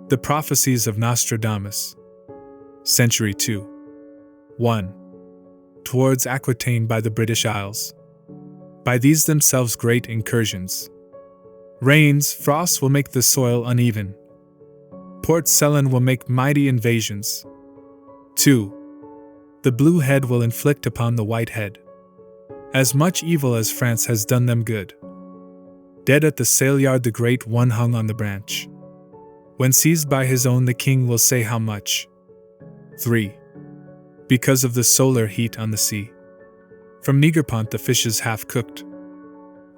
The Prophecies of Nostradamus. Century 2. 1. Towards Aquitaine by the British Isles. By these themselves great incursions. Rains, frosts will make the soil uneven. Port Ceylon will make mighty invasions. 2. The blue head will inflict upon the white head as much evil as France has done them good. Dead at the sail yard the great one hung on the branch. When seized by his own the king will say how much. 3. Because of the solar heat on the sea. From Negerpont the fishes half cooked.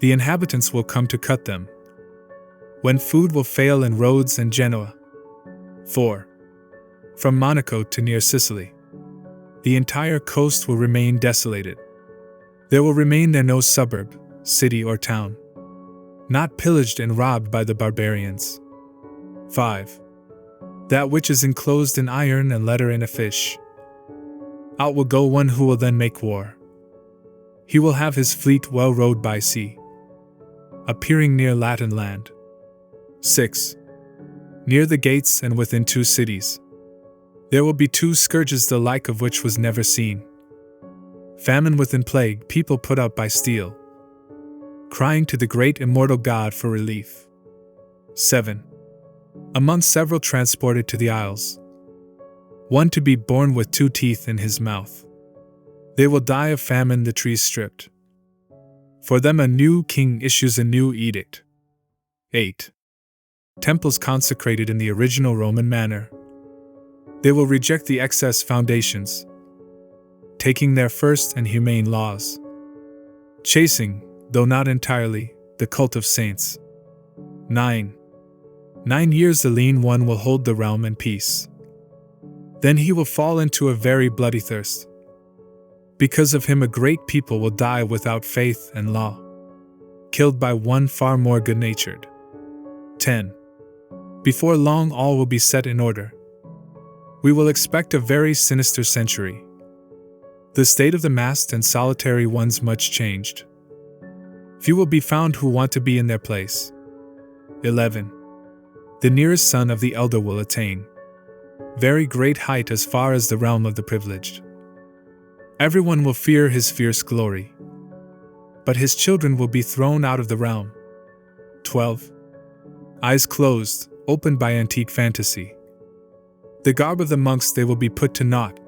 The inhabitants will come to cut them. When food will fail in Rhodes and Genoa. 4. From Monaco to near Sicily. The entire coast will remain desolated. There will remain there no suburb, city or town, not pillaged and robbed by the barbarians. 5. That which is enclosed in iron and letter in a fish. Out will go one who will then make war. He will have his fleet well rowed by sea, appearing near Latin land. 6. Near the gates and within 2 cities. There will be 2 scourges the like of which was never seen. Famine within plague, people put out by steel, crying to the great immortal God for relief. 7. Among several transported to the isles. One to be born with 2 teeth in his mouth. They will die of famine, the trees stripped. For them a new king issues a new edict. 8. Temples consecrated in the original Roman manner. They will reject the excess foundations, taking their first and humane laws. Chasing, though not entirely, the cult of saints. 9. 9 years the lean one will hold the realm in peace. Then he will fall into a very bloody thirst. Because of him a great people will die without faith and law, killed by one far more good-natured. 10. Before long all will be set in order. We will expect a very sinister century. The state of the masked and solitary ones much changed. Few will be found who want to be in their place. 11. The nearest son of the elder will attain very great height as far as the realm of the privileged. Everyone will fear his fierce glory, but his children will be thrown out of the realm. 12. Eyes closed, opened by antique fantasy. The garb of the monks they will be put to naught.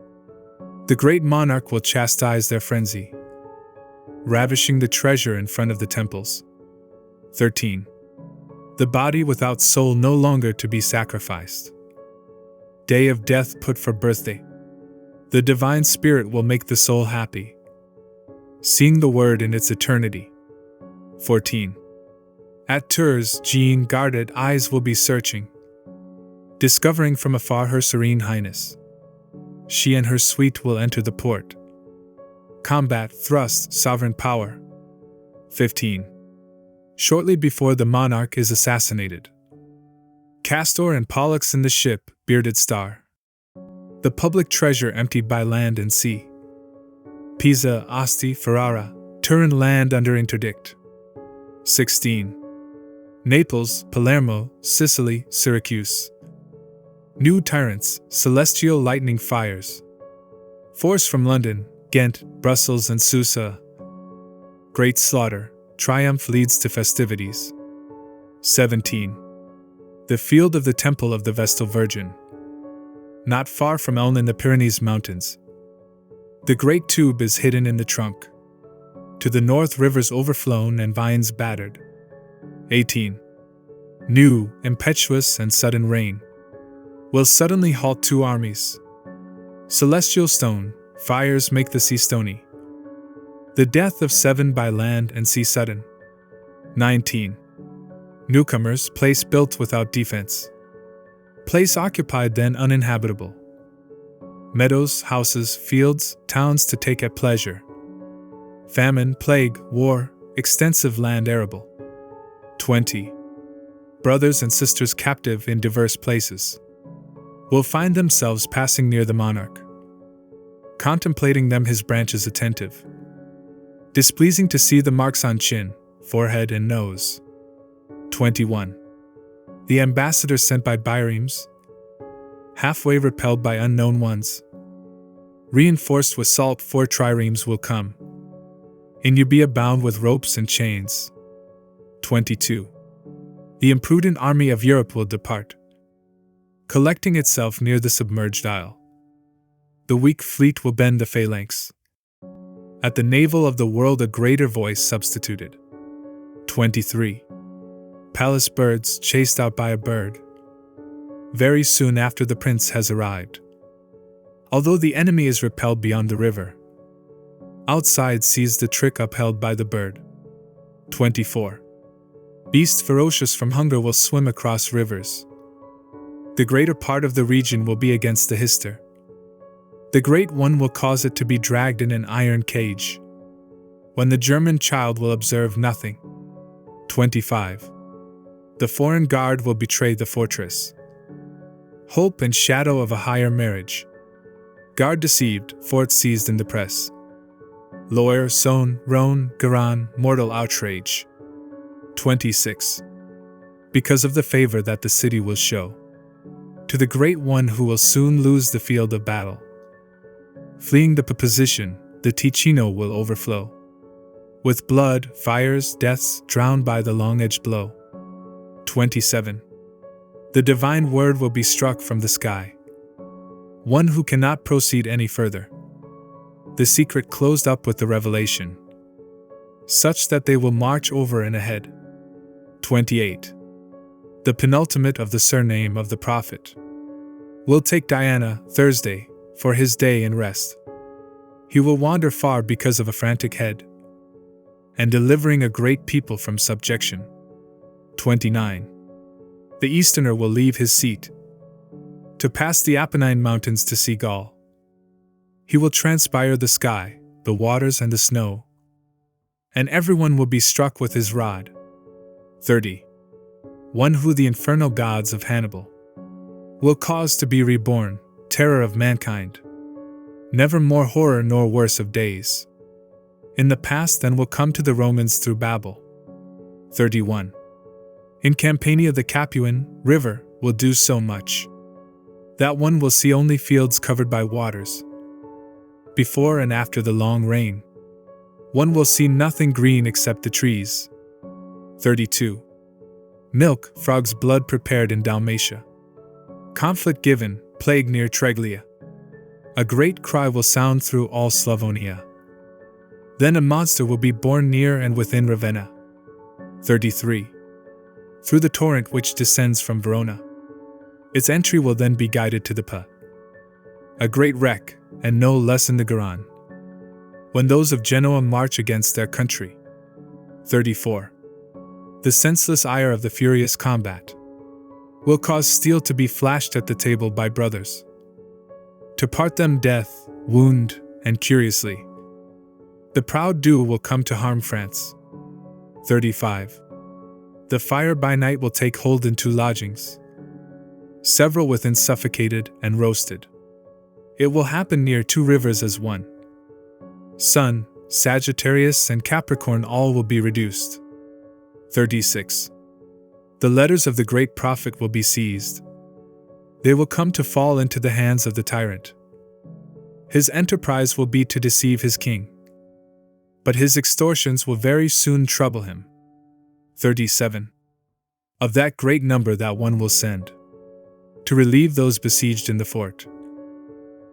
The great monarch will chastise their frenzy, ravishing the treasure in front of the temples. 13. The body without soul no longer to be sacrificed. Day of death put for birthday. The divine spirit will make the soul happy, seeing the word in its eternity. 14. At Tours, Jean guarded eyes will be searching, discovering from afar her serene highness. She and her suite will enter the port. Combat, thrust, sovereign power. 15. Shortly before the monarch is assassinated. Castor and Pollux in the ship, bearded star. The public treasure emptied by land and sea. Pisa, Asti, Ferrara, Turin land under interdict. 16. Naples, Palermo, Sicily, Syracuse. New tyrants, celestial lightning fires. Force from London, Ghent, Brussels and Susa. Great slaughter, triumph leads to festivities. 17. The field of the temple of the Vestal Virgin. Not far from Elne in the Pyrenees mountains. The great tube is hidden in the trunk. To the north rivers overflown and vines battered. 18. New, impetuous and sudden rain will suddenly halt 2 armies. Celestial stone, fires make the sea stony. The death of 7 by land and sea sudden. 19. Newcomers, place built without defense. Place occupied then uninhabitable. Meadows, houses, fields, towns to take at pleasure. Famine, plague, war, extensive land arable. 20. Brothers and sisters captive in diverse places will find themselves passing near the monarch, contemplating them his branches attentive. Displeasing to see the marks on chin, forehead and nose. 21. The ambassadors sent by biremes, halfway repelled by unknown ones. Reinforced with salt, 4 triremes will come. In Euboea bound with ropes and chains. 22. The imprudent army of Europe will depart, collecting itself near the submerged isle. The weak fleet will bend the phalanx. At the navel of the world a greater voice substituted. 23. Palace birds chased out by a bird. Very soon after the prince has arrived. Although the enemy is repelled beyond the river, outside sees the trick upheld by the bird. 24. Beasts ferocious from hunger will swim across rivers. The greater part of the region will be against the hister. The Great One will cause it to be dragged in an iron cage, when the German child will observe nothing. 25. The foreign guard will betray the fortress. Hope and shadow of a higher marriage. Guard deceived, fort seized in the press. Lawyer, sown, roan, garan, mortal outrage. 26. Because of the favor that the city will show to the Great One who will soon lose the field of battle. Fleeing the position, the Ticino will overflow. With blood, fires, deaths, drowned by the long-edged blow. 27. The divine word will be struck from the sky. One who cannot proceed any further. The secret closed up with the revelation, such that they will march over and ahead. 28. The penultimate of the surname of the prophet will take Diana, Thursday, for his day and rest. He will wander far because of a frantic head, and delivering a great people from subjection. 29. The Easterner will leave his seat, to pass the Apennine mountains to see Gaul. He will transpire the sky, the waters and the snow, and everyone will be struck with his rod. 30. One who the infernal gods of Hannibal will cause to be reborn, terror of mankind. Never more horror nor worse of days in the past than will come to the Romans through Babel. 31. In Campania the Capuan river will do so much that one will see only fields covered by waters. Before and after the long rain, one will see nothing green except the trees. 32. Milk, frog's blood prepared in Dalmatia. Conflict given, plague near Treglia. A great cry will sound through all Slavonia. Then a monster will be born near and within Ravenna. 33. Through the torrent which descends from Verona. Its entry will then be guided to the Pa. A great wreck, and no less in the Garonne, when those of Genoa march against their country. 34. The senseless ire of the furious combat will cause steel to be flashed at the table by brothers, to part them death, wound, and curiously. The proud duel will come to harm France. 35. The fire by night will take hold into lodgings, several within suffocated and roasted. It will happen near 2 rivers as one. Sun, Sagittarius, and Capricorn all will be reduced. 36. The letters of the great prophet will be seized. They will come to fall into the hands of the tyrant. His enterprise will be to deceive his king, but his extortions will very soon trouble him. 37. Of that great number that one will send to relieve those besieged in the fort.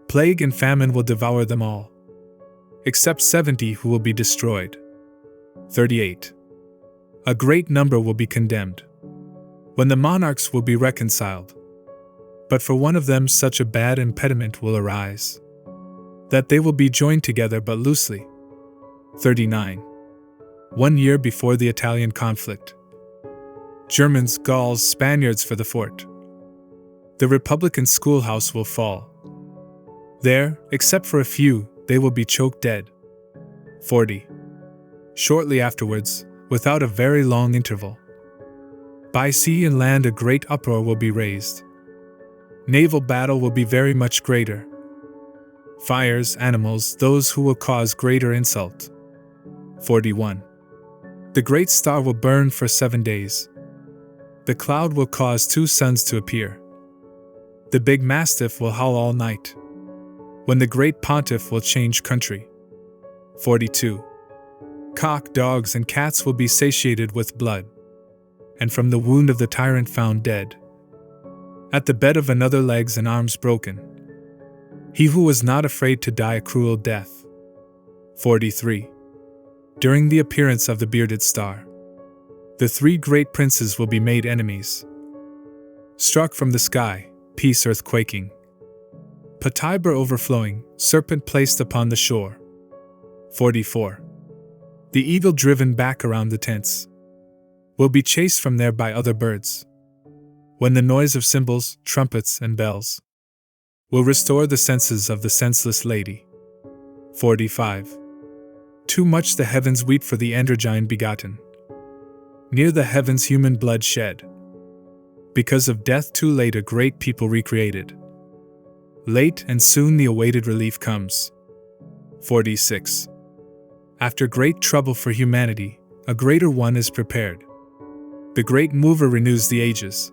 Plague and famine will devour them all, except 70 who will be destroyed. 38. A great number will be condemned, when the monarchs will be reconciled. But for one of them such a bad impediment will arise, that they will be joined together but loosely. 39. 1 year before the Italian conflict. Germans, Gauls, Spaniards for the fort. The Republican schoolhouse will fall. There, except for a few, they will be choked dead. 40. Shortly afterwards, without a very long interval, by sea and land a great uproar will be raised. Naval battle will be very much greater. Fires, animals, those who will cause greater insult. 41. The great star will burn for 7 days. The cloud will cause 2 suns to appear. The big mastiff will howl all night, when the great pontiff will change country. 42. Cock, dogs, and cats will be satiated with blood, and from the wound of the tyrant found dead, at the bed of another legs and arms broken, he who was not afraid to die a cruel death. 43. During the appearance of the bearded star, the three great princes will be made enemies. Struck from the sky, peace earth quaking, Tiber overflowing, serpent placed upon the shore. 44. The eagle driven back around the tents will be chased from there by other birds, when the noise of cymbals, trumpets, and bells will restore the senses of the senseless lady. 45. Too much the heavens weep for the androgyne begotten, near the heavens human blood shed, because of death too late a great people recreated. Late and soon the awaited relief comes. 46. After great trouble for humanity, a greater one is prepared. The great mover renews the ages.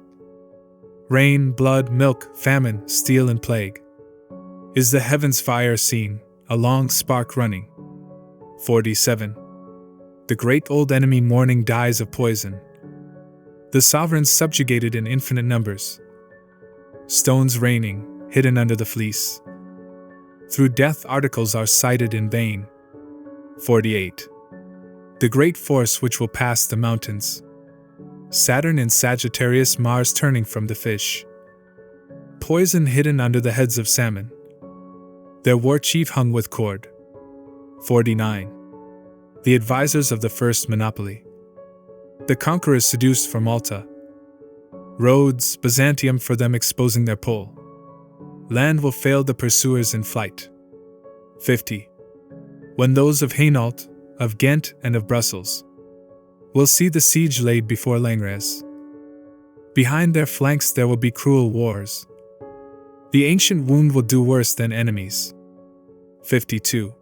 Rain, blood, milk, famine, steel, and plague. Is the heavens' fire seen, a long spark running? 47. The great old enemy mourning dies of poison. The sovereigns subjugated in infinite numbers. Stones raining, hidden under the fleece. Through death articles are cited in vain. 48. The great force which will pass the mountains. Saturn in Sagittarius, Mars turning from the fish. Poison hidden under the heads of salmon. Their war chief hung with cord. 49. The advisors of the first monopoly. The conquerors seduced for Malta. Rhodes, Byzantium for them exposing their pole. Land will fail the pursuers in flight. 50. When those of Hainault, of Ghent, and of Brussels will see the siege laid before Langres. Behind their flanks there will be cruel wars. The ancient wound will do worse than enemies. 52.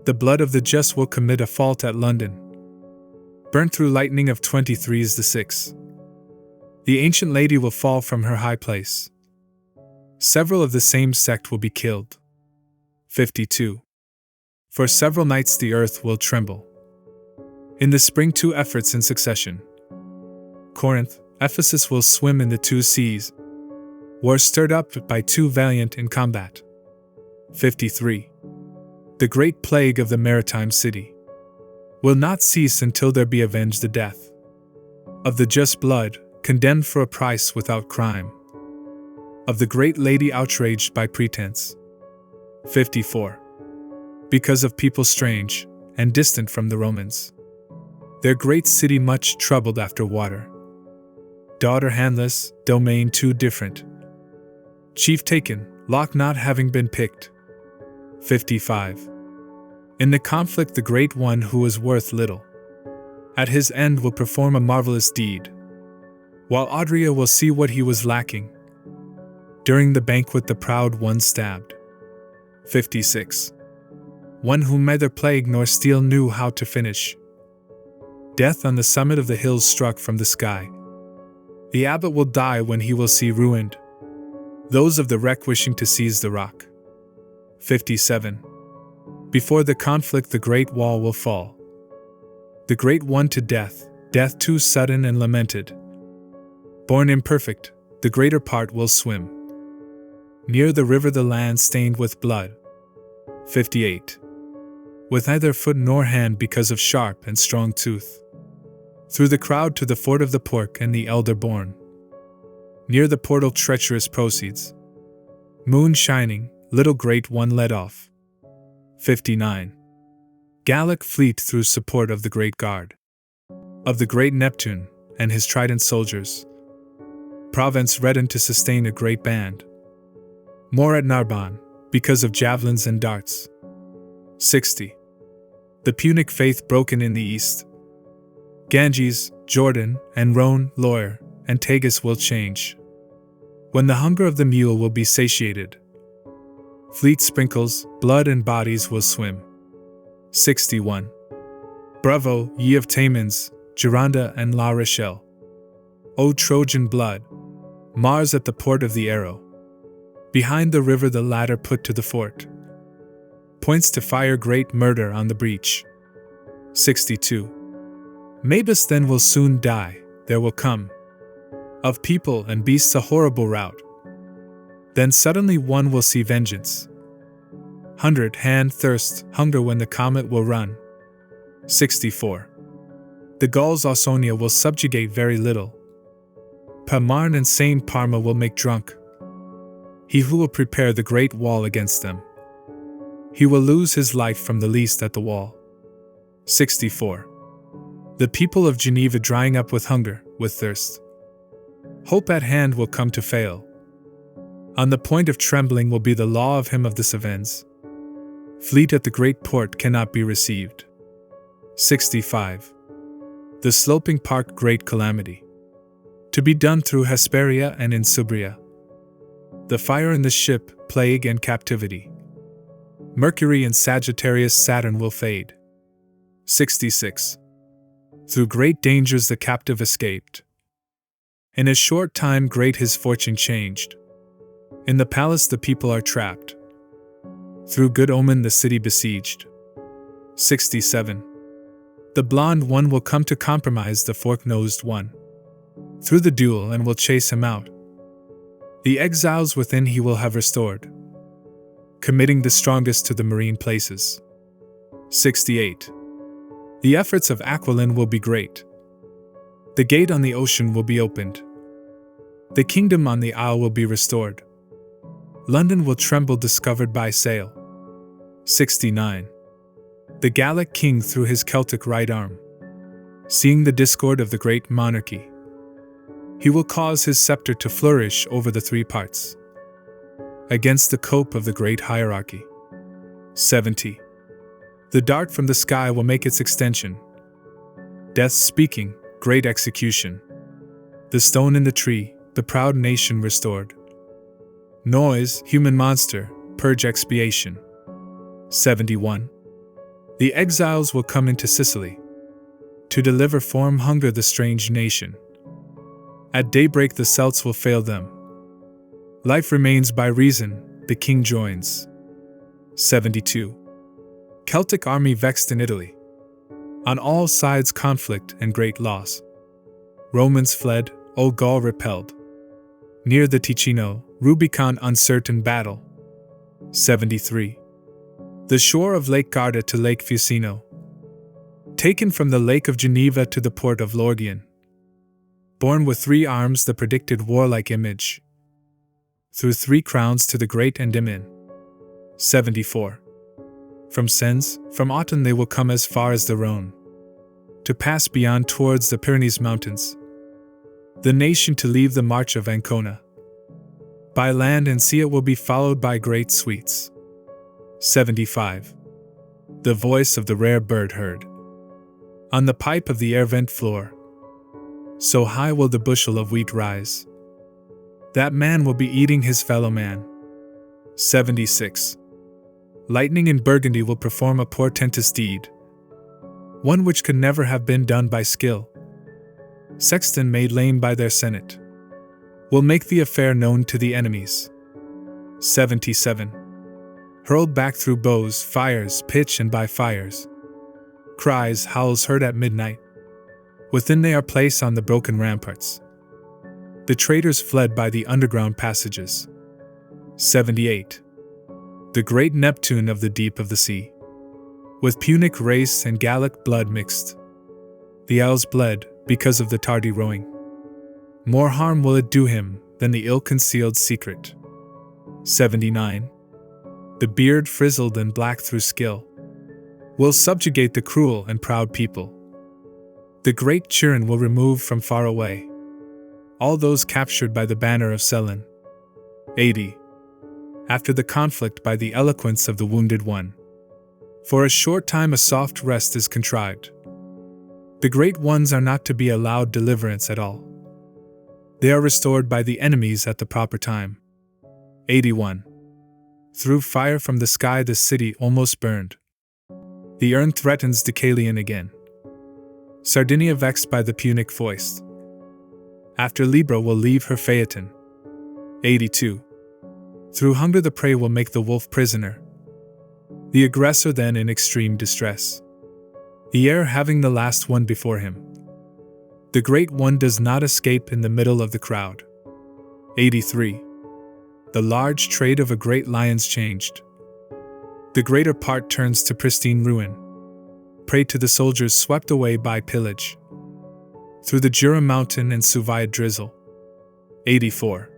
The blood of the just will commit a fault at London. Burnt through lightning of 23 is the 6. The ancient lady will fall from her high place. Several of the same sect will be killed. 52. For several nights the earth will tremble. In the spring 2 efforts in succession. Corinth, Ephesus will swim in the 2 seas. War stirred up by 2 valiant in combat. 53. The great plague of the maritime city will not cease until there be avenged the death of the just blood, condemned for a price without crime, of the great lady outraged by pretense. 54. Because of people strange and distant from the Romans, their great city much troubled after water. Daughter handless, domain too different. Chief taken, lock not having been picked. 55. In the conflict the great one who was worth little, at his end will perform a marvelous deed, while Adria will see what he was lacking. During the banquet the proud one stabbed. 56. One whom neither plague nor steel knew how to finish. Death on the summit of the hills struck from the sky. The abbot will die when he will see ruined those of the wreck wishing to seize the rock. 57. Before the conflict the great wall will fall. The great one to death, death too sudden and lamented. Born imperfect, the greater part will swim. Near the river the land stained with blood. 58. With neither foot nor hand because of sharp and strong tooth. Through the crowd to the fort of the pork and the elder born. Near the portal treacherous proceeds. Moon shining, little great one led off. 59. Gallic fleet through support of the great guard. Of the great Neptune and his trident soldiers. Provence reddened to sustain a great band. More at Narbonne, because of javelins and darts. 60. The Punic faith broken in the east. Ganges, Jordan, and Rhone, Loire, and Tagus will change. When the hunger of the mule will be satiated. Fleet sprinkles, blood and bodies will swim. 61. Bravo, ye of Tamans, Gironda and La Rochelle. O Trojan blood, Mars at the port of the arrow. Behind the river the ladder put to the fort. Points to fire great murder on the breach. 62. Mabus then will soon die, there will come of people and beasts a horrible rout. Then suddenly one will see vengeance. 100 hand thirst, hunger when the comet will run. 64. The Gauls Ausonia will subjugate very little. Pamarn and Saint Parma will make drunk. He who will prepare the great wall against them. He will lose his life from the least at the wall. 64. The people of Geneva drying up with hunger, with thirst. Hope at hand will come to fail. On the point of trembling will be the law of him of the Cevennes. Fleet at the great port cannot be received. 65. The sloping park great calamity. To be done through Hesperia and in Subria. The fire in the ship, plague and captivity. Mercury and Sagittarius Saturn will fade. 66. Through great dangers the captive escaped. In a short time great his fortune changed. In the palace the people are trapped. Through good omen the city besieged. 67. The blonde one will come to compromise the fork-nosed one. Through the duel and will chase him out. The exiles within he will have restored, committing the strongest to the marine places. 68. The efforts of Aquilin will be great. The gate on the ocean will be opened. The kingdom on the isle will be restored. London will tremble discovered by sail. 69. The Gallic king through his Celtic right arm, seeing the discord of the great monarchy, he will cause his scepter to flourish over the three parts, against the cope of the great hierarchy. 70. The dart from the sky will make its extension. Death speaking, great execution. The stone in the tree, the proud nation restored. Noise, human monster, purge expiation. 71. The exiles will come into Sicily, to deliver from hunger the strange nation. At daybreak the Celts will fail them. Life remains by reason, the king joins. 72. Celtic army vexed in Italy. On all sides conflict and great loss. Romans fled, O Gaul repelled. Near the Ticino, Rubicon uncertain battle. 73. The shore of Lake Garda to Lake Fucino. Taken from the Lake of Geneva to the port of Lorgian. Borne with 3 arms the predicted warlike image. Through 3 crowns to the great Endymion. 74. From Sens, from Autun they will come as far as the Rhone, to pass beyond towards the Pyrenees mountains. The nation to leave the march of Ancona. By land and sea it will be followed by great suites. 75. The voice of the rare bird heard on the pipe of the air vent floor. So high will the bushel of wheat rise, that man will be eating his fellow man. 76. Lightning in Burgundy will perform a portentous deed, one which could never have been done by skill. Sexton made lame by their senate, will make the affair known to the enemies. 77. Hurled back through bows, fires, pitch and by fires. Cries, howls heard at midnight. Within they are placed on the broken ramparts. The traitors fled by the underground passages. 78. The great Neptune of the deep of the sea, with Punic race and Gallic blood mixed. The owls bled because of the tardy rowing. More harm will it do him than the ill-concealed secret. 79. The beard frizzled and black through skill will subjugate the cruel and proud people. The great Chiron will remove from far away all those captured by the banner of Selin. 80. After the conflict by the eloquence of the wounded one, for a short time a soft rest is contrived. The great ones are not to be allowed deliverance at all. They are restored by the enemies at the proper time. 81. Through fire from the sky the city almost burned. The urn threatens Deucalion again. Sardinia vexed by the Punic foist. After Libra will leave her Phaeton. 82. Through hunger the prey will make the wolf prisoner, the aggressor then in extreme distress, the heir having the last one before him. The great one does not escape in the middle of the crowd. 83. The large trade of a great lion's changed. The greater part turns to pristine ruin, prey to the soldiers swept away by pillage, through the Jura mountain and Suviad drizzle. 84.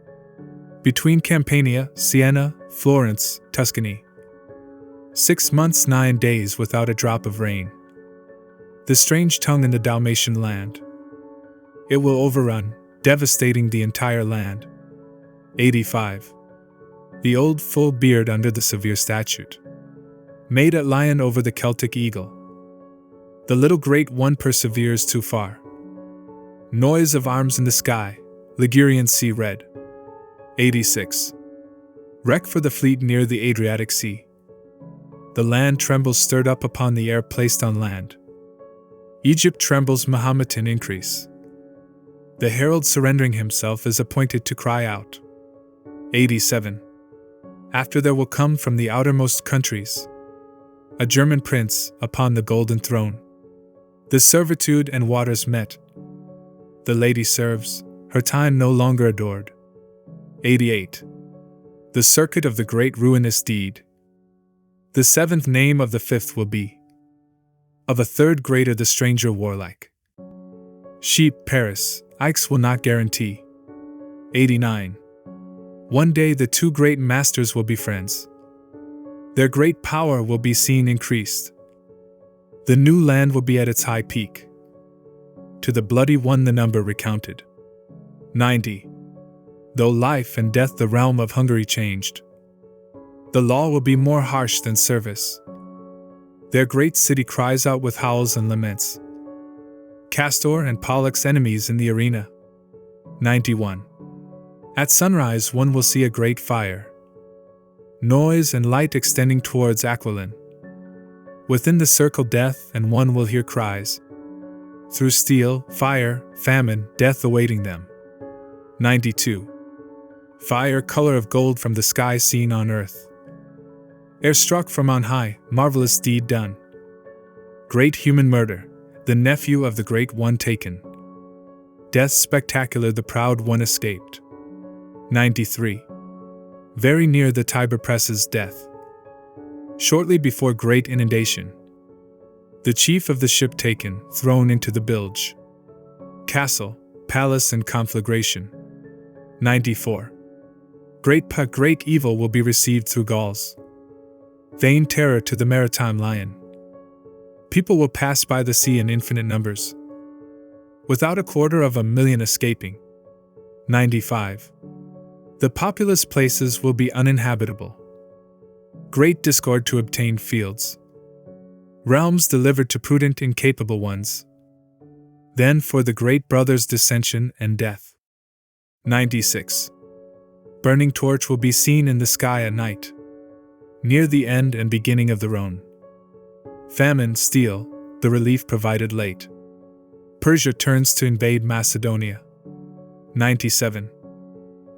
Between Campania, Siena, Florence, Tuscany. 6 months 9 days without a drop of rain. The strange tongue in the Dalmatian land. It will overrun, devastating the entire land. 85. The old full beard under the severe statute, made at lion over the Celtic eagle. The little great one perseveres too far. Noise of arms in the sky, Ligurian sea red. 86. Wreck for the fleet near the Adriatic Sea. The land trembles stirred up upon the air placed on land. Egypt trembles Mahometan increase. The herald surrendering himself is appointed to cry out. 87. After there will come from the outermost countries a German prince upon the golden throne. The servitude and waters met. The lady serves, her time no longer adored. 88. The circuit of the great ruinous deed. The seventh name of the fifth will be. Of a third greater the stranger warlike. Sheep, Paris, Ikes will not guarantee. 89. One day the two great masters will be friends. Their great power will be seen increased. The new land will be at its high peak. To the bloody one the number recounted. 90. Though life and death the realm of Hungary changed, the law will be more harsh than service. Their great city cries out with howls and laments. Castor and Pollux enemies in the arena. 91. At sunrise one will see a great fire. Noise and light extending towards Aquilon. Within the circle death and one will hear cries. Through steel, fire, famine, death awaiting them. 92. Fire color of gold from the sky seen on earth. Air struck from on high, marvelous deed done. Great human murder, the nephew of the great one taken. Death spectacular the proud one escaped. 93. Very near the Tiber presses death. Shortly before great inundation. The chief of the ship taken, thrown into the bilge. Castle, palace and conflagration. 94. Great evil will be received through Gauls. Vain terror to the maritime lion. People will pass by the sea in infinite numbers, without 250,000 escaping. 95. The populous places will be uninhabitable. Great discord to obtain fields. Realms delivered to prudent incapable ones. Then for the great brother's dissension and death. 96. Burning torch will be seen in the sky at night, near the end and beginning of the Rhone. Famine, steel, the relief provided late. Persia turns to invade Macedonia. 97.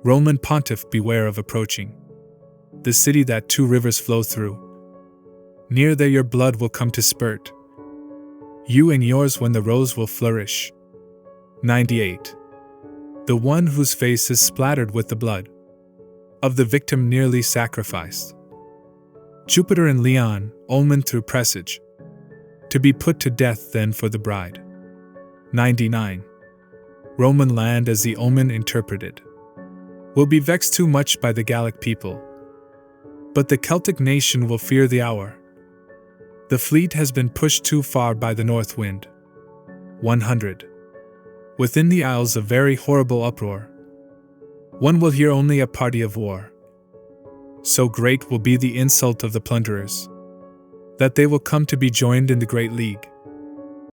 Roman pontiff beware of approaching the city that two rivers flow through. Near there your blood will come to spurt, you and yours when the rose will flourish. 98. The one whose face is splattered with the blood of the victim nearly sacrificed. Jupiter and Leon, omen through presage, to be put to death then for the bride. 99. Roman land as the omen interpreted will be vexed too much by the Gallic people, but the Celtic nation will fear the hour. The fleet has been pushed too far by the north wind. 100. Within the isles a very horrible uproar. One will hear only a party of war. So great will be the insult of the plunderers, that they will come to be joined in the great league.